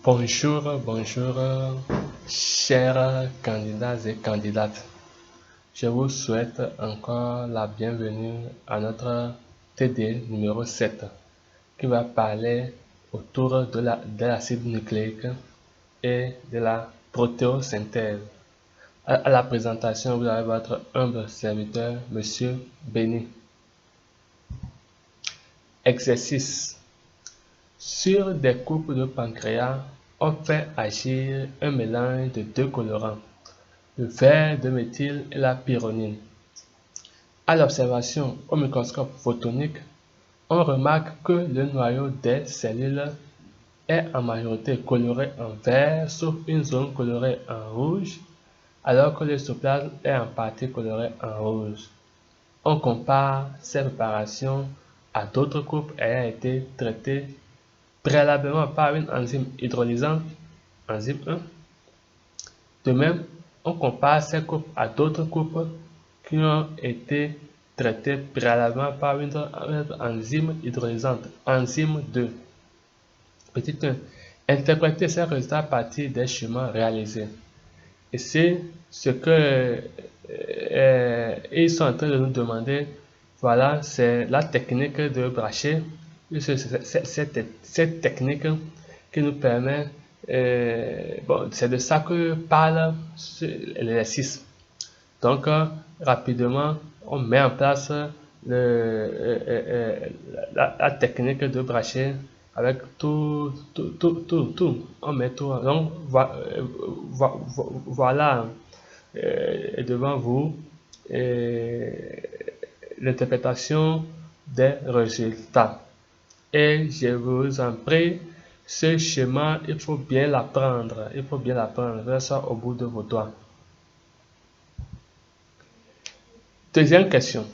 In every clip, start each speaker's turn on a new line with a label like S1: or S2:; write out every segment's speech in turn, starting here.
S1: Bonjour, chers candidats et candidates. Je vous souhaite encore la bienvenue à notre TD numéro 7 qui va parler autour de l'acide nucléique et de la protéosynthèse. À la présentation, vous avez votre humble serviteur, Monsieur Béni. Exercice. Sur des coupes de pancréas, on fait agir un mélange de deux colorants, le vert de méthyle et la pyronine. À l'observation au microscope photonique, on remarque que le noyau des cellules est en majorité coloré en vert, sauf une zone colorée en rouge, alors que le cytoplasme est en partie coloré en rouge. On compare ces préparations à d'autres coupes ayant été traitées préalablement par une enzyme hydrolysante, enzyme 1. De même, on compare ces coupes à d'autres coupes qui ont été traitées préalablement par une enzyme hydrolysante, enzyme 2. Petit 1. Interpréter ces résultats à partir des schémas réalisés. Et c'est ce que ils sont en train de nous demander. Voilà, c'est la technique de Brachet. Cette technique qui nous permet, c'est de ça que parle l'exercice. Donc, rapidement, on met en place la technique de Brachet avec tout. On met tout. Donc, voilà devant vous l'interprétation des résultats. Et je vous en prie, ce schéma, il faut bien l'apprendre. Il faut bien l'apprendre. Faites ça au bout de vos doigts. Deuxième question.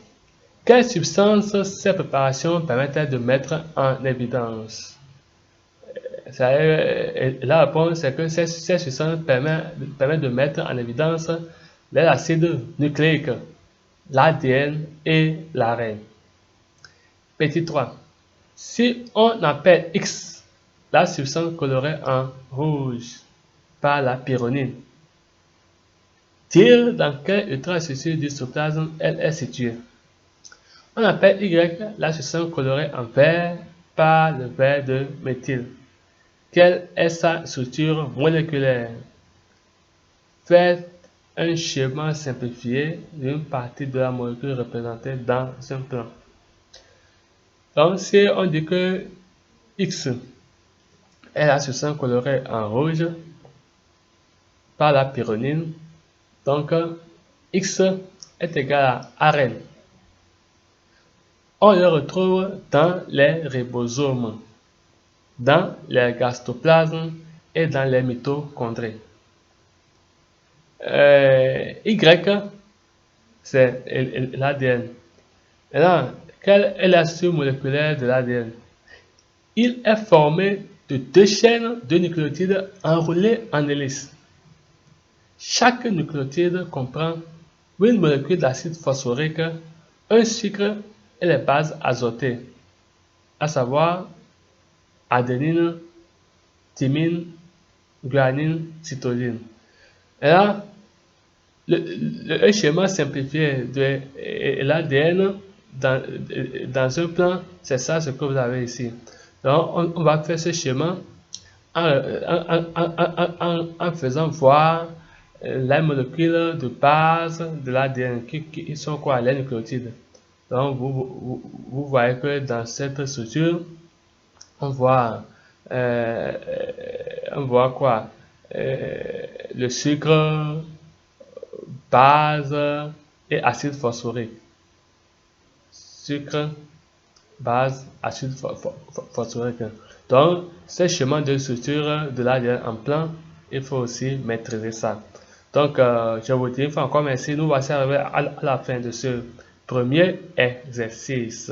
S1: Quelles substances ces préparations permettent de mettre en évidence? La réponse est que ces substances permettent de mettre en évidence les acides nucléiques, l'ADN et l'ARN. Petit 3. Si on appelle X la substance colorée en rouge par la pyronine, dire dans quelle ultrastructure du cytoplasme elle est située. On appelle Y la substance colorée en vert par le vert de méthyle. Quelle est sa structure moléculaire? Faites un schéma simplifié d'une partie de la molécule représentée dans un plan. Donc, si on dit que X est la substance colorée en rouge par la pyronine, donc X est égal à ARN. On le retrouve dans les ribosomes, dans les gastoplasmes et dans les mitochondries. Y, c'est l'ADN. Maintenant, quelle est la structure moléculaire de l'ADN? Il est formé de deux chaînes de nucléotides enroulées en hélice. Chaque nucléotide comprend une molécule d'acide phosphorique, un sucre et les bases azotées, à savoir adénine, thymine, guanine, cytosine. Et là, le schéma simplifié de l'ADN dans un plan, c'est ça ce que vous avez ici. Donc, on va faire ce schéma en faisant voir les molécules de base de l'ADN qui sont quoi? Les nucléotides. Donc, vous voyez que dans cette structure, on voit quoi? Le sucre, base et acide phosphorique. Sucre, base, acide phosphorique. Donc, ce schéma de structure de l'ADN en plan, il faut aussi maîtriser ça. Donc, je vous dis une fois encore merci. Nous voici arrivés à la fin de ce premier exercice.